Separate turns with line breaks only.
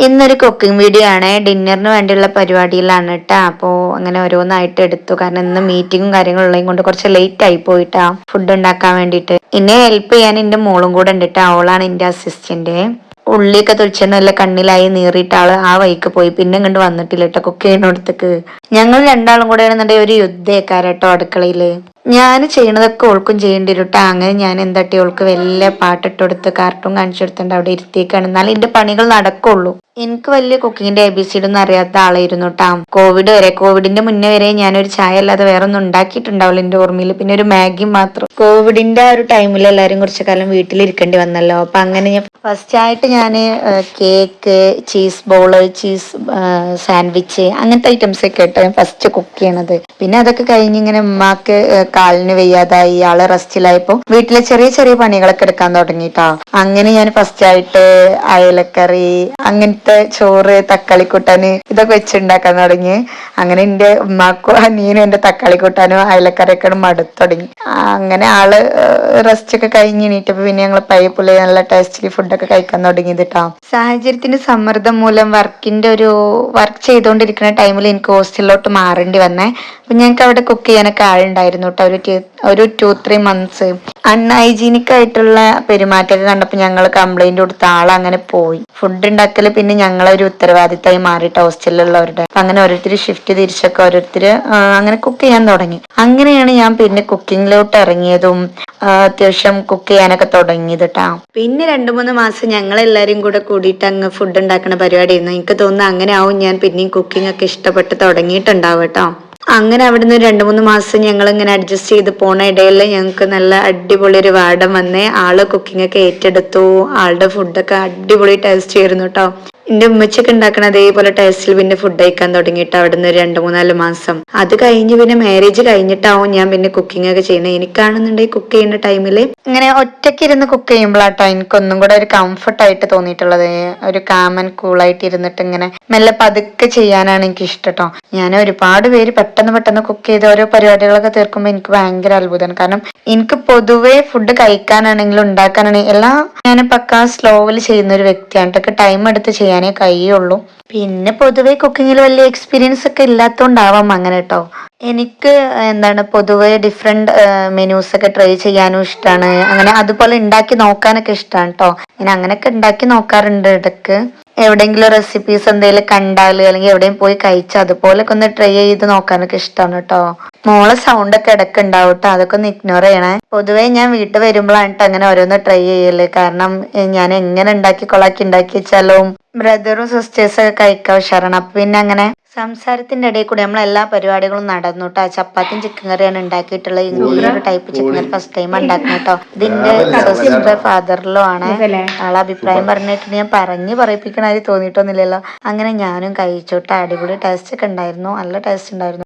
ഇന്നൊരു cooking video ആണ്. ഡിന്നറിന് വേണ്ടിയുള്ള പരിപാടിയിലാണ് കേട്ടാ. അപ്പോൾ അങ്ങനെ ഓരോന്നായിട്ട് എടുത്തു. കാരണം ഇന്ന് മീറ്റിങ്ങും കാര്യങ്ങളും ഉള്ളതും കൊണ്ട് കുറച്ച് ലേറ്റ് ആയി പോയിട്ടാ ഫുഡ് ഉണ്ടാക്കാൻ വേണ്ടിയിട്ട്. എന്നെ ഹെൽപ്പ് ചെയ്യാൻ എൻ്റെ മോളും കൂടെ ഉണ്ട് കേട്ടോ. അവളാണ് എൻ്റെ അസിസ്റ്റന്റ്. ഉള്ളിയൊക്കെ തൊളിച്ചെന്നല്ല കണ്ണിലായി നീറിയിട്ട് ആള് ആ വഴിക്ക് പോയി. പിന്നെ ഇങ്ങോട്ട് വന്നിട്ടില്ല കേട്ടോ കുക്ക് ചെയ്യുന്നിടത്തേക്ക്. ഞങ്ങൾ രണ്ടാളും കൂടെ ആണെന്നുണ്ടെങ്കിൽ ഒരു യുദ്ധക്കാരട്ടോ അടുക്കളയില്. ഞാൻ ചെയ്യണതൊക്കെ ഓൾക്കും ചെയ്യേണ്ടി വരും കേട്ടോ. അങ്ങനെ ഞാൻ എന്താട്ടി ഓൾക്ക് വലിയ പാട്ടിട്ട് കൊടുത്ത് കാർട്ടൂൺ കാണിച്ചു കൊടുത്തിട്ട് അവിടെ ഇരുത്തിയേക്കാണ്. എന്നാലും എന്റെ പണികൾ നടക്കുള്ളൂ. എനിക്ക് വലിയ കുക്കിങ്ങിന്റെ ABCD ഒന്നും അറിയാത്ത ആളായിരുന്നു കേട്ടാ. കോവിഡിന്റെ മുന്നേ വരെ ഞാനൊരു ചായ അല്ലാതെ വേറെ ഒന്നും ഉണ്ടാക്കിയിട്ടുണ്ടാവില്ല എന്റെ ഓർമ്മയിൽ. പിന്നെ ഒരു മാഗി മാത്രം. കോവിഡിന്റെ ആ ഒരു ടൈമിൽ എല്ലാരും കുറച്ചു കാലം വീട്ടിലിരിക്കേണ്ടി വന്നല്ലോ. അപ്പൊ അങ്ങനെ ഞാൻ ഫസ്റ്റ് ആയിട്ട് ഞാന് cake, cheese ball, cheese sandwich അങ്ങനത്തെ ഐറ്റംസ് ഒക്കെ ആയിട്ട് ഞാൻ ഫസ്റ്റ് കുക്ക് ചെയ്യണത്. പിന്നെ അതൊക്കെ കഴിഞ്ഞ് ഇങ്ങനെ ഉമ്മാക്ക് കാലിന് വയ്യാതായി, ആള് റെസ്റ്റിലായപ്പോ വീട്ടിലെ ചെറിയ ചെറിയ പണികളൊക്കെ എടുക്കാൻ തുടങ്ങിട്ടോ. അങ്ങനെ ഞാൻ ഫസ്റ്റ് ആയിട്ട് അയലക്കറി, അങ്ങനത്തെ ചോറ്, തക്കാളി കൂട്ടാന് ഇതൊക്കെ വെച്ചുണ്ടാക്കാൻ തുടങ്ങി. അങ്ങനെ എന്റെ ഉമ്മാക്കും അനിയനും എന്റെ തക്കാളി കൂട്ടാനും അയലക്കറിയൊക്കെ മടുത്തു തുടങ്ങി. അങ്ങനെ ആള് റെസ്റ്റ് ഒക്കെ കഴിഞ്ഞ് എണീറ്റപ്പോ പിന്നെ ഞങ്ങൾ പയ്യപ്പുള്ളി നല്ല ടേസ്റ്റിൽ ഫുഡൊക്കെ കഴിക്കാൻ തുടങ്ങിയത് കേട്ടോ. സാഹചര്യത്തിന്റെ സമ്മർദ്ദം മൂലം വർക്ക് ചെയ്തുകൊണ്ടിരിക്കുന്ന ടൈമിൽ എനിക്ക് ഹോസ്റ്റലിലോട്ട് മാറേണ്ടി വന്നേ. അപ്പൊ ഞങ്ങൾക്ക് അവിടെ കുക്ക് ചെയ്യാനൊക്കെ ആളുണ്ടായിരുന്നു കേട്ടോ. ഒരു 2-3 months അൺഹൈജീനിക് ആയിട്ടുള്ള പെരുമാറ്റമൊക്കെ കണ്ടപ്പോൾ ഞങ്ങൾ കംപ്ലൈന്റ് കൊടുത്ത ആളങ്ങനെ പോയി. ഫുഡ് ഉണ്ടാക്കല് പിന്നെ ഞങ്ങളൊരു ഉത്തരവാദിത്തമായി മാറിയിട്ട് ഹോസ്റ്റലിലുള്ളവരുടെ. അങ്ങനെ ഓരോരുത്തർ ഷിഫ്റ്റ് തിരിച്ചൊക്കെ ഓരോരുത്തര് അങ്ങനെ കുക്ക് ചെയ്യാൻ തുടങ്ങി. അങ്ങനെയാണ് ഞാൻ പിന്നെ കുക്കിങ്ങിലോട്ട് ഇറങ്ങിയതും അത്യാവശ്യം കുക്ക് ചെയ്യാനൊക്കെ തുടങ്ങിയത് കേട്ടാ. പിന്നെ 2-3 മാസം ഞങ്ങൾ എല്ലാരും കൂടെ കൂടിയിട്ട് അങ്ങ് ഫുഡ് ഉണ്ടാക്കുന്ന പരിപാടിയായിരുന്നു. എനിക്ക് തോന്നുന്നു അങ്ങനെ ആവും ഞാൻ പിന്നെയും കുക്കിംഗ് ഒക്കെ ഇഷ്ടപ്പെട്ട് തുടങ്ങിയിട്ടുണ്ടാവും കേട്ടോ. അങ്ങനെ അവിടുന്ന് 2-3 മാസം ഞങ്ങൾ ഇങ്ങനെ അഡ്ജസ്റ്റ് ചെയ്ത് പോണ ഇടയിൽ ഞങ്ങൾക്ക് നല്ല അടിപൊളി ഒരു വാർഡൻ വന്നേ. ആള് കുക്കിംഗ് ഒക്കെ ഏറ്റെടുത്തു. ആളുടെ ഫുഡൊക്കെ അടിപൊളി ടേസ്റ്റ് ആയിരുന്നു കേട്ടോ. എന്റെ ഉമ്മച്ചൊക്കെ ഉണ്ടാക്കണ അതേപോലെ ടേസ്റ്റിൽ പിന്നെ ഫുഡ് കഴിക്കാൻ തുടങ്ങിയിട്ട് അവിടുന്ന് 2-3-4 മാസം. അത് കഴിഞ്ഞ് പിന്നെ മാരേജ് കഴിഞ്ഞിട്ടാവും ഞാൻ പിന്നെ കുക്കിംഗ് ഒക്കെ ചെയ്യുന്നത്. എനിക്കാണെന്നുണ്ടെങ്കിൽ കുക്ക് ചെയ്യുന്ന ടൈമില് ഇങ്ങനെ ഒറ്റയ്ക്ക് ഇരുന്ന് കുക്ക് ചെയ്യുമ്പോഴാട്ടോ എനിക്കൊന്നും കൂടെ ഒരു കംഫർട്ട് ആയിട്ട് തോന്നിയിട്ടുള്ളത്. ഒരു കാമൻ കൂളായിട്ട് ഇരുന്നിട്ട് ഇങ്ങനെ മെല്ലെ പതുക്കെ ചെയ്യാനാണ് എനിക്ക് ഇഷ്ടം കേട്ടോ. ഞാൻ ഒരുപാട് പേര് പെട്ടെന്ന് കുക്ക് ചെയ്ത് ഓരോ പരിപാടികളൊക്കെ തീർക്കുമ്പോൾ എനിക്ക് ഭയങ്കര അത്ഭുതമാണ്. കാരണം എനിക്ക് പൊതുവേ ഫുഡ് കഴിക്കാനാണെങ്കിലും ഉണ്ടാക്കാനാണെങ്കിലും എല്ലാം ഞാൻ പക്കാ സ്ലോവിൽ ചെയ്യുന്ന ഒരു വ്യക്തിയാണ്. ഇതൊക്കെ ടൈം എടുത്ത് ചെയ്യാനേ കഴിയുള്ളൂ. പിന്നെ പൊതുവേ കുക്കിങ്ങിൽ വലിയ എക്സ്പീരിയൻസ് ഒക്കെ ഇല്ലാത്തതുകൊണ്ടാവാം അങ്ങനെ കേട്ടോ. എനിക്ക് പൊതുവെ ഡിഫറെന്റ് മെനൂസ് ഒക്കെ ട്രൈ ചെയ്യാനും ഇഷ്ടമാണ്. അങ്ങനെ അതുപോലെ ഉണ്ടാക്കി നോക്കാനൊക്കെ ഇഷ്ടമാണ് കേട്ടോ. ഞാൻ അങ്ങനെയൊക്കെ ഉണ്ടാക്കി നോക്കാറുണ്ട് ഇടയ്ക്ക്. എവിടെയെങ്കിലും റെസിപ്പീസ് എന്തെങ്കിലും കണ്ടാല് അല്ലെങ്കിൽ എവിടെയും പോയി കഴിച്ചാൽ അതുപോലൊക്കെ ഒന്ന് ട്രൈ ചെയ്ത് നോക്കാനൊക്കെ ഇഷ്ടമാണ് കേട്ടോ. മോളെ സൗണ്ട് ഒക്കെ ഇടയ്ക്ക് ഉണ്ടാവും കേട്ടോ. അതൊക്കെ ഒന്ന് ഇഗ്നോർ ചെയ്യണേ. പൊതുവേ ഞാൻ വീട്ടിൽ വരുമ്പോഴാണ് അങ്ങനെ ഓരോന്ന് ട്രൈ ചെയ്യല്. കാരണം ഞാൻ എങ്ങനെ ഉണ്ടാക്കി വെച്ചാലും ബ്രദറും സിസ്റ്റേഴ്സും ഒക്കെ കഴിക്കാൻ ഉഷാറാണ്. അപ്പൊ പിന്നെ അങ്ങനെ സംസാരത്തിന്റെ ഇടയിൽ കൂടെ നമ്മളെല്ലാ പരിപാടികളും നടന്നു കേട്ടോ. ചപ്പാത്തിയും ചിക്കൻ കറിയാണ് ഉണ്ടാക്കിയിട്ടുള്ളത്. ഈ ഒരു ടൈപ്പ് ചിക്കൻ കറി ഫസ്റ്റ് ടൈം ഉണ്ടാക്കുന്നത് കേട്ടോ. ഇതിന്റെ സിസ്റ്റർ ഫാദറിലോ ആണ്. ആളെ അഭിപ്രായം പറഞ്ഞിട്ട് ഞാൻ പറയിപ്പിക്കണ തോന്നിയിട്ടൊന്നുമില്ലല്ലോ. അങ്ങനെ ഞാനും കഴിച്ചു കേട്ടോ. അടിപൊളി ടേസ്റ്റ് ഒക്കെ ഉണ്ടായിരുന്നു. നല്ല ടേസ്റ്റ് ഉണ്ടായിരുന്നു.